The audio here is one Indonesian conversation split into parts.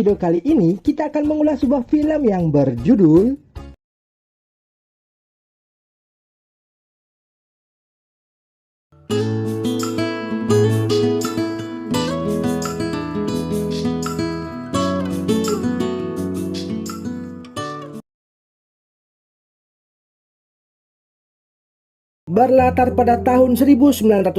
video kali ini kita akan mengulas sebuah film yang berjudul Berlatar pada tahun 1942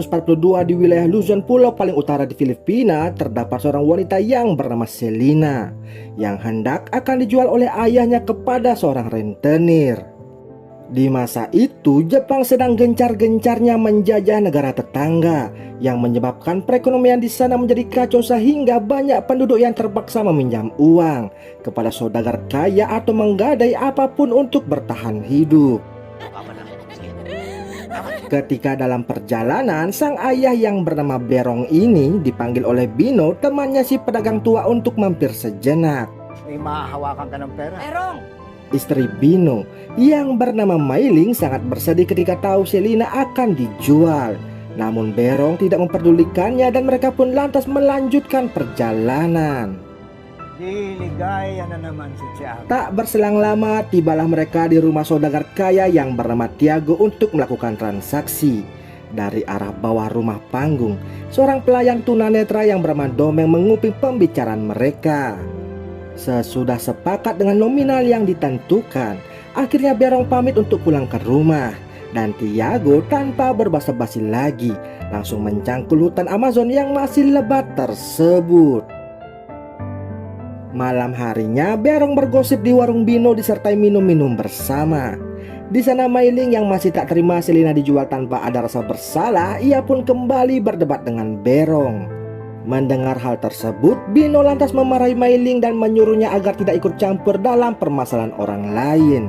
di wilayah Luzon, pulau paling utara di Filipina, terdapat seorang wanita yang bernama Selina yang hendak akan dijual oleh ayahnya kepada seorang rentenir. Di masa itu, Jepang sedang gencar-gencarnya menjajah negara tetangga yang menyebabkan perekonomian di sana menjadi kacau sehingga banyak penduduk yang terpaksa meminjam uang kepada saudagar kaya atau menggadai apapun untuk bertahan hidup. Ketika dalam perjalanan, sang ayah yang bernama Berong ini dipanggil oleh Bino, temannya si pedagang tua, untuk mampir sejenak. May mahahawakan ka ng pera. Berong! Istri Bino yang bernama Mailing sangat bersedih ketika tahu Selina akan dijual. Namun Berong tidak memperdulikannya dan mereka pun lantas melanjutkan perjalanan. Di ligaya na naman si Tiago. Tak berselang lama, tibalah mereka di rumah saudagar kaya yang bernama Tiago untuk melakukan transaksi. Dari arah bawah rumah panggung, seorang pelayan tunanetra yang bernama Domeng menguping pembicaraan mereka. Sesudah sepakat dengan nominal yang ditentukan, akhirnya Berong pamit untuk pulang ke rumah. Dan Tiago tanpa berbasa-basi lagi langsung mencangkul hutan Amazon yang masih lebat tersebut. Malam harinya, Berong bergosip di warung Bino disertai minum-minum bersama. Di sana Mailing yang masih tak terima Selina dijual tanpa ada rasa bersalah, ia pun kembali berdebat dengan Berong. Mendengar hal tersebut, Bino lantas memarahi Mailing dan menyuruhnya agar tidak ikut campur dalam permasalahan orang lain.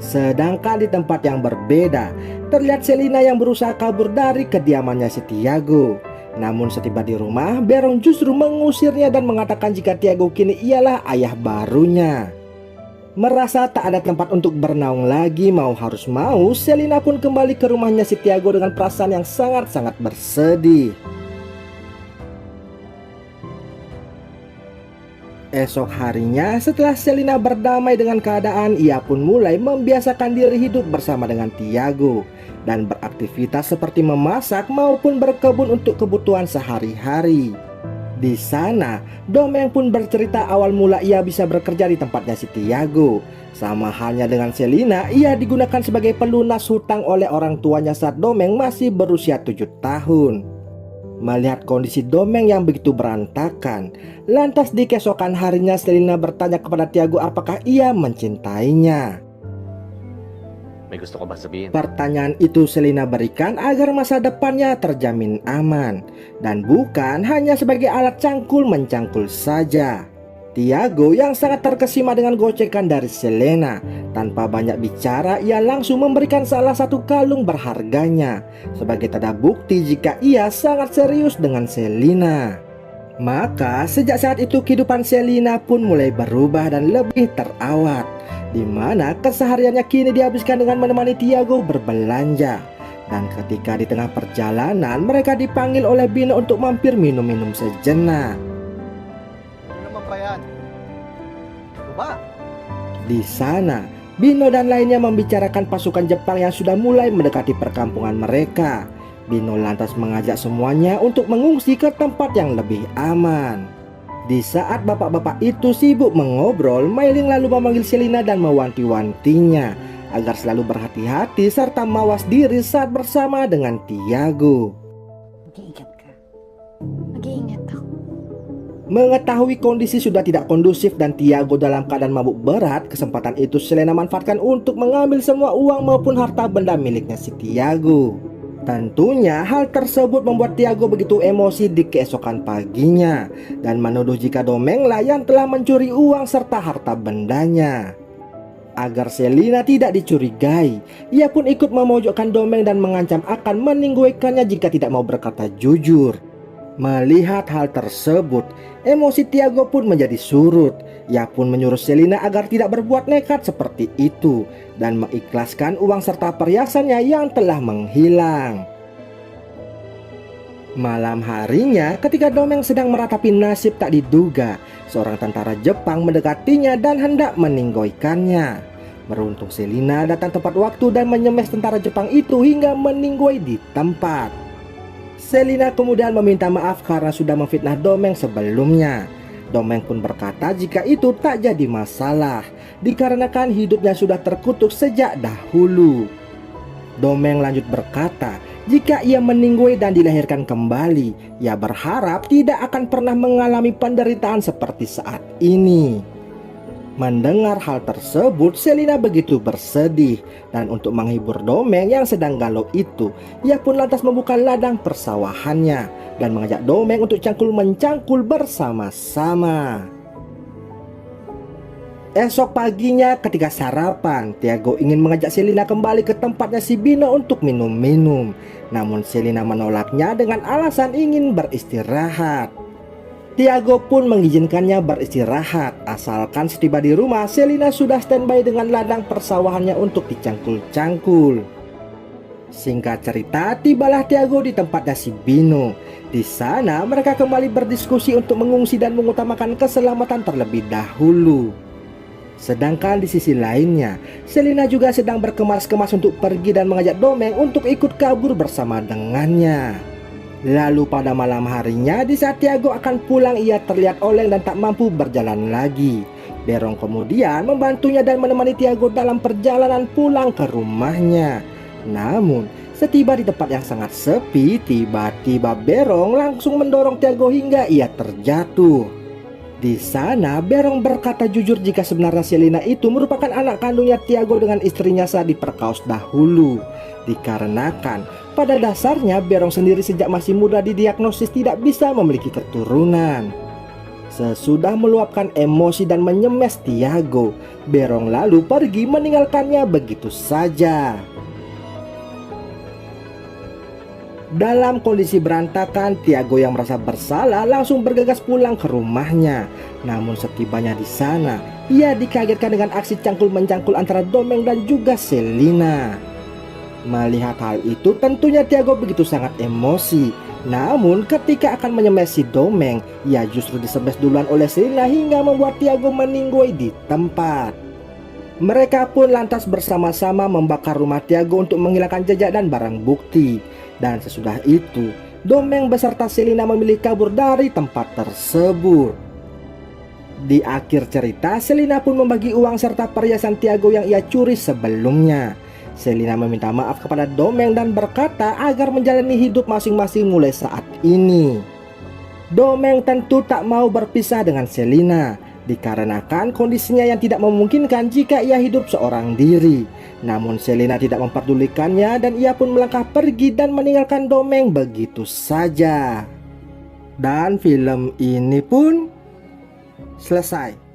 Sedangkan di tempat yang berbeda, terlihat Selina yang berusaha kabur dari kediamannya si Tiago. Namun setiba di rumah, Berong justru mengusirnya dan mengatakan jika Tiago kini ialah ayah barunya. Merasa tak ada tempat untuk bernaung lagi, mau harus mau, Selina pun kembali ke rumahnya si Tiago dengan perasaan yang sangat-sangat bersedih. Esok harinya, setelah Selina berdamai dengan keadaan, ia pun mulai membiasakan diri hidup bersama dengan Tiago dan beraktivitas seperti memasak maupun berkebun untuk kebutuhan sehari-hari. Di sana, Domeng pun bercerita awal mula ia bisa bekerja di tempatnya si Tiago. Sama halnya dengan Selina, ia digunakan sebagai pelunas hutang oleh orang tuanya saat Domeng masih berusia 7 tahun. Melihat kondisi Domeng yang begitu berantakan, lantas di keesokan harinya Selina bertanya kepada Tiago apakah ia mencintainya. May gusto ko ba sabihin? Pertanyaan itu Selina berikan agar masa depannya terjamin aman dan bukan hanya sebagai alat cangkul-mencangkul saja. Tiago yang sangat terkesima dengan gocekan dari Selena, tanpa banyak bicara ia langsung memberikan salah satu kalung berharganya sebagai tanda bukti jika ia sangat serius dengan Selina. Maka sejak saat itu kehidupan Selina pun mulai berubah dan lebih terawat, di mana kesehariannya kini dihabiskan dengan menemani Tiago berbelanja. Dan ketika di tengah perjalanan mereka dipanggil oleh Bino untuk mampir minum-minum sejenak. Ano naman pa yan? Diba? Di sana, Bino dan lainnya membicarakan pasukan Jepang yang sudah mulai mendekati perkampungan mereka. Bino lantas mengajak semuanya untuk mengungsi ke tempat yang lebih aman. Di saat bapak-bapak itu sibuk mengobrol, Mailing lalu memanggil Selina dan mewanti-wantinya agar selalu berhati-hati serta mawas diri saat bersama dengan Tiago. Mag-iingat ka. Mag-iingat ako. Mengetahui kondisi sudah tidak kondusif dan Tiago dalam keadaan mabuk berat, kesempatan itu Selina manfaatkan untuk mengambil semua uang maupun harta benda miliknya si Tiago. Tentunya hal tersebut membuat Tiago begitu emosi di keesokan paginya dan menuduh jika Domenglah yang telah mencuri uang serta harta bendanya. Agar Selina tidak dicurigai, ia pun ikut memojokkan Domeng dan mengancam akan meninggalkannya jika tidak mau berkata jujur. Melihat hal tersebut, emosi Tiago pun menjadi surut. Ia pun menyuruh Selina agar tidak berbuat nekat seperti itu dan mengikhlaskan uang serta perhiasannya yang telah menghilang. Malam harinya, ketika Domeng sedang meratapi nasib tak diduga, seorang tentara Jepang mendekatinya dan hendak meninggoikannya. Beruntung Selina datang tepat waktu dan menyemes tentara Jepang itu hingga meninggoi di tempat. Selina kemudian meminta maaf karena sudah memfitnah Domeng sebelumnya. Domeng pun berkata jika itu tak jadi masalah, dikarenakan hidupnya sudah terkutuk sejak dahulu. Domeng lanjut berkata, jika ia meninggoy dan dilahirkan kembali, ia berharap tidak akan pernah mengalami penderitaan seperti saat ini. Mendengar hal tersebut, Selina begitu bersedih, dan untuk menghibur Domeng yang sedang galau itu, ia pun lantas membuka ladang persawahannya dan mengajak Domeng untuk cangkul-mencangkul bersama-sama. Esok paginya ketika sarapan, Tiago ingin mengajak Selina kembali ke tempatnya si Bino untuk minum-minum. Namun Selina menolaknya dengan alasan ingin beristirahat. Tiago pun mengizinkannya beristirahat, asalkan setiba di rumah Selina sudah standby dengan ladang persawahannya untuk dicangkul-cangkul. Singkat cerita, tibalah Tiago di tempatnya si Bino. Di sana mereka kembali berdiskusi untuk mengungsi dan mengutamakan keselamatan terlebih dahulu. Sedangkan di sisi lainnya, Selina juga sedang berkemas-kemas untuk pergi dan mengajak Domeng untuk ikut kabur bersama dengannya. Lalu pada malam harinya, di saat Tiago akan pulang, ia terlihat oleng dan tak mampu berjalan lagi. Berong kemudian membantunya dan menemani Tiago dalam perjalanan pulang ke rumahnya. Namun, setiba di tempat yang sangat sepi, tiba-tiba Berong langsung mendorong Tiago hingga ia terjatuh. Di sana, Berong berkata jujur jika sebenarnya Selina itu merupakan anak kandungnya Tiago dengan istrinya saat diperkaos dahulu. Dikarenakan pada dasarnya Berong sendiri sejak masih muda didiagnosis tidak bisa memiliki keturunan. Sesudah meluapkan emosi dan menyemes Tiago, Berong lalu pergi meninggalkannya begitu saja. Dalam kondisi berantakan, Tiago yang merasa bersalah langsung bergegas pulang ke rumahnya. Namun setibanya di sana, ia dikagetkan dengan aksi cangkul-mencangkul antara Domeng dan juga Selina. Melihat hal itu, tentunya Tiago begitu sangat emosi. Namun ketika akan menyemesi Domeng, ia justru disemes duluan oleh Selina hingga membuat Tiago meninggoy di tempat. Mereka pun lantas bersama-sama membakar rumah Tiago untuk menghilangkan jejak dan barang bukti. Dan sesudah itu, Domeng beserta Selina memilih kabur dari tempat tersebut. Di akhir cerita, Selina pun membagi uang serta perhiasan Tiago yang ia curi sebelumnya. Selina meminta maaf kepada Domeng dan berkata agar menjalani hidup masing-masing mulai saat ini. Domeng tentu tak mau berpisah dengan Selina, dikarenakan kondisinya yang tidak memungkinkan jika ia hidup seorang diri. Namun Selina tidak memperdulikannya dan ia pun melangkah pergi dan meninggalkan Domeng begitu saja. Dan film ini pun selesai.